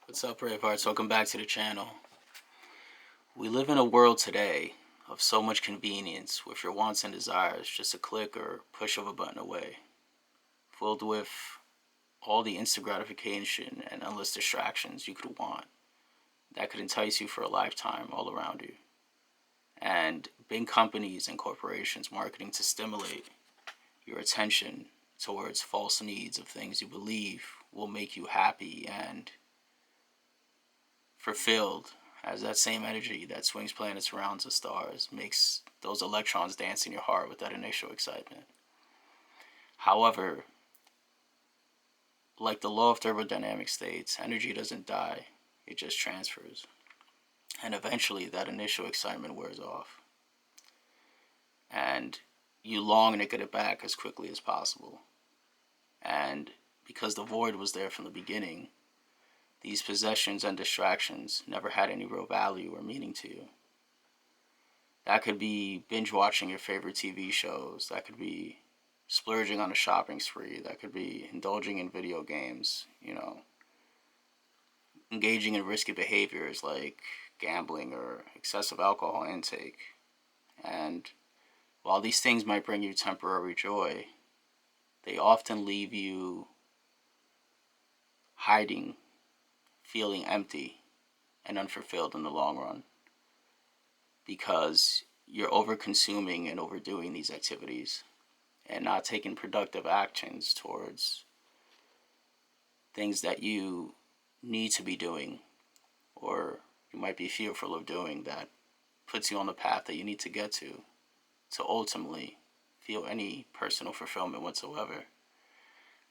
What's up, Bravehearts? Welcome back to the channel. We live in a world today of so much convenience with your wants and desires just a click or push of a button away, filled with all the instant gratification and endless distractions you could want that could entice you for a lifetime all around you. And big companies and corporations marketing to stimulate your attention towards false needs of things you believe will make you happy and fulfilled, as that same energy that swings planets around the stars makes those electrons dance in your heart with that initial excitement. However, like the law of thermodynamics states, energy doesn't die, it just transfers. And eventually that initial excitement wears off. And you long to get it back as quickly as possible. And because the void was there from the beginning, these possessions and distractions never had any real value or meaning to you. That could be binge watching your favorite TV shows. That could be splurging on a shopping spree. That could be indulging in video games, engaging in risky behaviors like gambling or excessive alcohol intake. And while these things might bring you temporary joy, they often leave you hiding, feeling empty and unfulfilled in the long run, because you're over consuming and overdoing these activities and not taking productive actions towards things that you need to be doing or you might be fearful of doing, that puts you on the path that you need to get to ultimately feel any personal fulfillment whatsoever.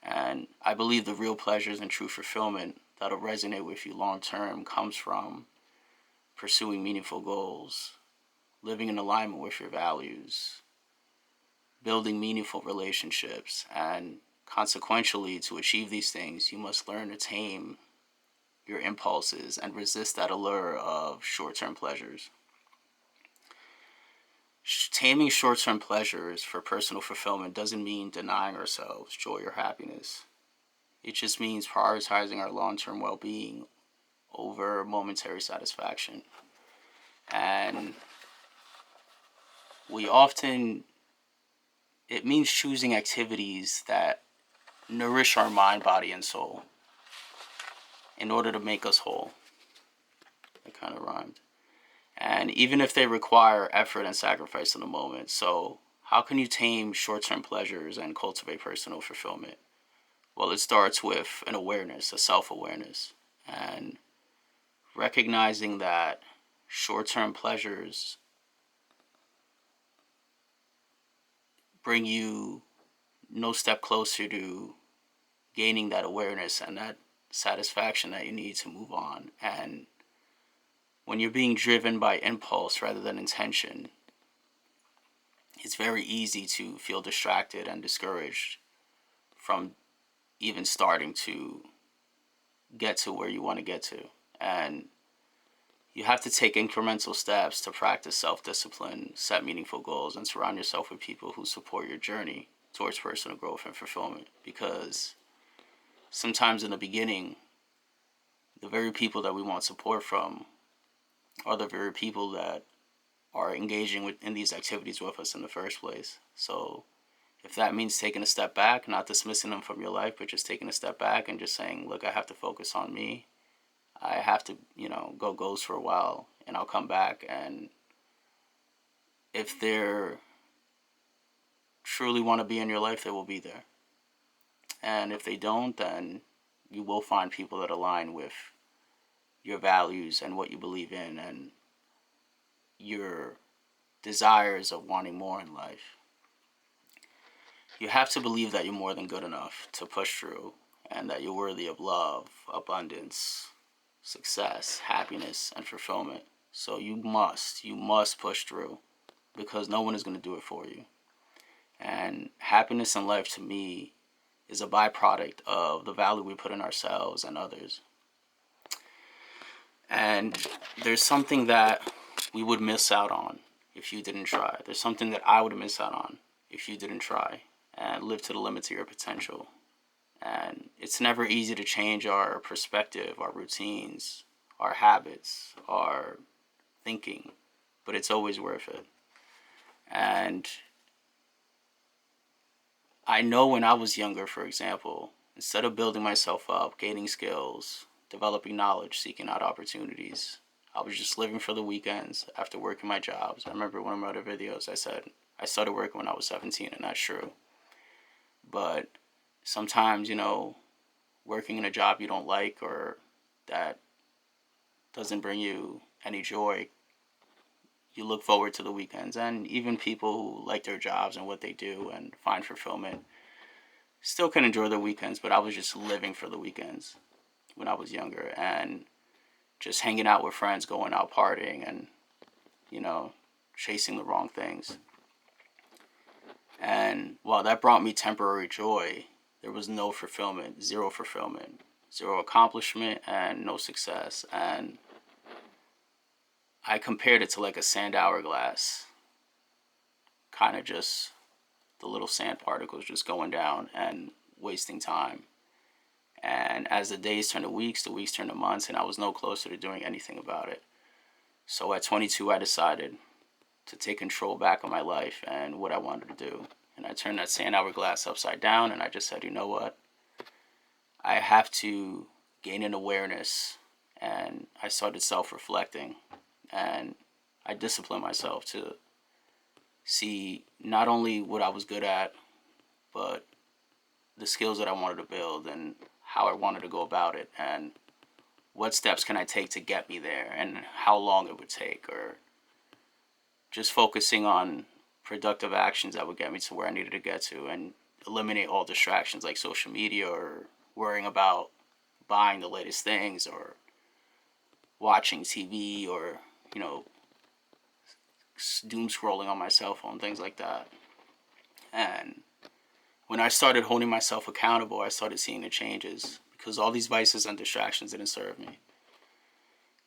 And I believe the real pleasures and true fulfillment that'll resonate with you long term comes from pursuing meaningful goals, living in alignment with your values, building meaningful relationships, and consequentially, to achieve these things, you must learn to tame your impulses and resist that allure of short-term pleasures. Taming short-term pleasures for personal fulfillment doesn't mean denying ourselves joy or happiness. It just means prioritizing our long-term well-being over momentary satisfaction. And it means choosing activities that nourish our mind, body, and soul in order to make us whole. That kind of rhymed. And even if they require effort and sacrifice in the moment. So how can you tame short-term pleasures and cultivate personal fulfillment? Well, it starts with an awareness, a self-awareness, and recognizing that short-term pleasures bring you no step closer to gaining that awareness and that satisfaction that you need to move on. And when you're being driven by impulse rather than intention, it's very easy to feel distracted and discouraged from even starting to get to where you want to get to. And you have to take incremental steps to practice self-discipline, set meaningful goals, and surround yourself with people who support your journey towards personal growth and fulfillment. Because sometimes in the beginning, the very people that we want support from are the very people that are engaging in these activities with us in the first place. So if that means taking a step back, not dismissing them from your life, but just taking a step back and just saying, look, I have to focus on me. I have to, go ghost for a while, and I'll come back. And if they're truly want to be in your life, they will be there. And if they don't, then you will find people that align with your values and what you believe in and your desires of wanting more in life. You have to believe that you're more than good enough to push through, and that you're worthy of love, abundance, success, happiness, and fulfillment. So you must push through, because no one is going to do it for you. And happiness in life, to me, is a byproduct of the value we put in ourselves and others. And there's something that we would miss out on if you didn't try. There's something that I would miss out on if you didn't try and live to the limits of your potential. And it's never easy to change our perspective, our routines, our habits, our thinking, but it's always worth it. And I know when I was younger, for example, instead of building myself up, gaining skills, developing knowledge, seeking out opportunities, I was just living for the weekends after working my jobs. I remember one of my other videos, I said I started working when I was 17, and that's true. But sometimes, working in a job you don't like or that doesn't bring you any joy, you look forward to the weekends. And even people who like their jobs and what they do and find fulfillment still can enjoy the weekends, but I was just living for the weekends when I was younger and just hanging out with friends, going out partying and, you know, chasing the wrong things. And while that brought me temporary joy, there was no fulfillment, zero accomplishment, and no success. And I compared it to like a sand hourglass, kind of just the little sand particles just going down and wasting time. And as the days turned to weeks, the weeks turned to months, and I was no closer to doing anything about it. So at 22, I decided to take control back of my life and what I wanted to do. And I turned that sand hourglass upside down, and I just said, you know what? I have to gain an awareness. And I started self-reflecting, and I disciplined myself to see not only what I was good at, but the skills that I wanted to build and how I wanted to go about it, and what steps can I take to get me there, and how long it would take, or just focusing on productive actions that would get me to where I needed to get to, and eliminate all distractions like social media or worrying about buying the latest things or watching TV or, doom scrolling on my cell phone, things like that. And when I started holding myself accountable, I started seeing the changes because all these vices and distractions didn't serve me.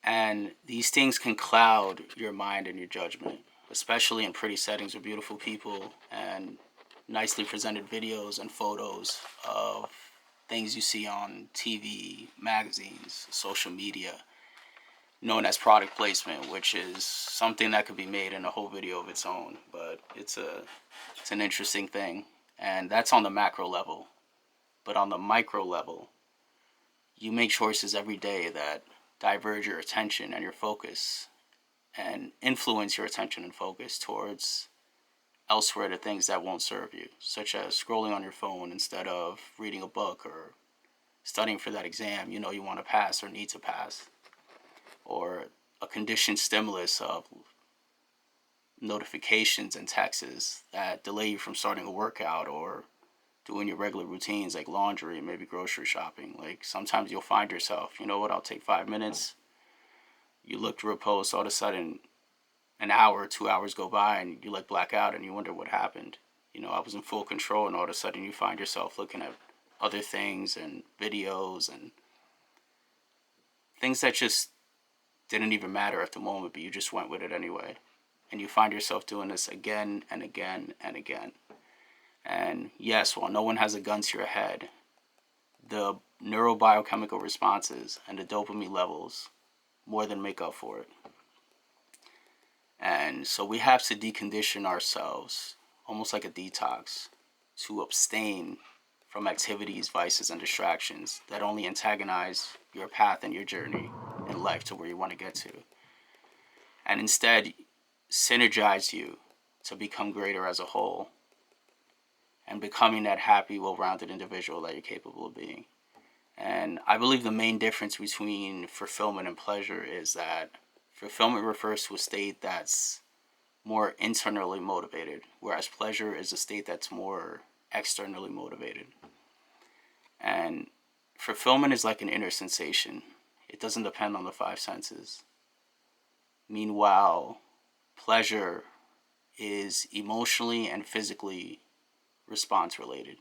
And these things can cloud your mind and your judgment, especially in pretty settings with beautiful people and nicely presented videos and photos of things you see on TV, magazines, social media, known as product placement, which is something that could be made in a whole video of its own. But it's an interesting thing, and that's on the macro level. But on the micro level, you make choices every day that diverge your attention and your focus and influence your attention and focus towards elsewhere to things that won't serve you, such as scrolling on your phone instead of reading a book or studying for that exam you want to pass or need to pass, or a conditioned stimulus of notifications and texts that delay you from starting a workout or doing your regular routines like laundry and maybe grocery shopping. Like sometimes you'll find yourself, you know what, I'll take 5 minutes. You look through a post, all of a sudden an hour, 2 hours go by and you like black out and you wonder what happened. I was in full control, and all of a sudden you find yourself looking at other things and videos and things that just didn't even matter at the moment, but you just went with it anyway. And you find yourself doing this again and again and again. And yes, while no one has a gun to your head, the neurobiochemical responses and the dopamine levels more than make up for it. And so we have to decondition ourselves, almost like a detox, to abstain from activities, vices, and distractions that only antagonize your path and your journey in life to where you want to get to. And instead, synergize you to become greater as a whole and becoming that happy, well-rounded individual that you're capable of being. And I believe the main difference between fulfillment and pleasure is that fulfillment refers to a state that's more internally motivated, whereas pleasure is a state that's more externally motivated. And fulfillment is like an inner sensation. It doesn't depend on the five senses. Meanwhile, pleasure is emotionally and physically response related,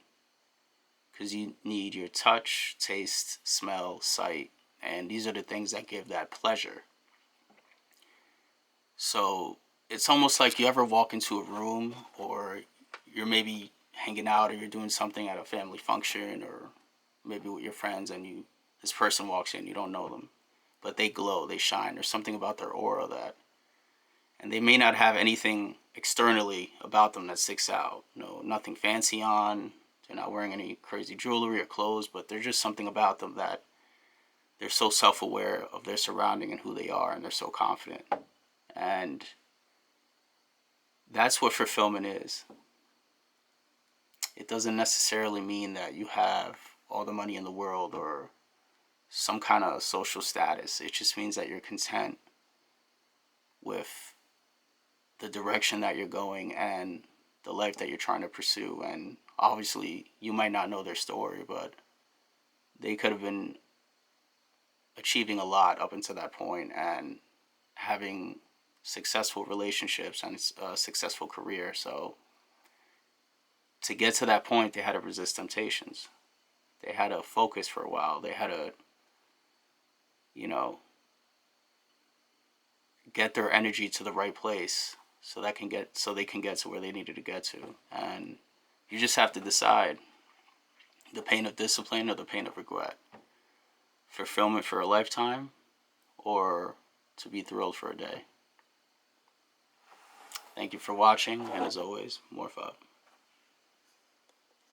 because you need your touch, taste, smell, sight, and these are the things that give that pleasure. So it's almost like you ever walk into a room, or you're maybe hanging out, or you're doing something at a family function or maybe with your friends, and this person walks in, you don't know them, but they glow, they shine. There's something about their aura that, and they may not have anything externally about them that sticks out. No, nothing fancy on. They're not wearing any crazy jewelry or clothes, but there's just something about them that they're so self-aware of their surrounding and who they are, and they're so confident. And that's what fulfillment is. It doesn't necessarily mean that you have all the money in the world or some kind of social status. It just means that you're content with the direction that you're going and the life that you're trying to pursue. And obviously, you might not know their story, but they could have been achieving a lot up until that point and having successful relationships and a successful career. So to get to that point, they had to resist temptations. They had to focus for a while. They had to, you know, get their energy to the right place so they can get to where they needed to get to. And you just have to decide the pain of discipline or the pain of regret. Fulfillment for a lifetime, or to be thrilled for a day. Thank you for watching, and as always, more fun.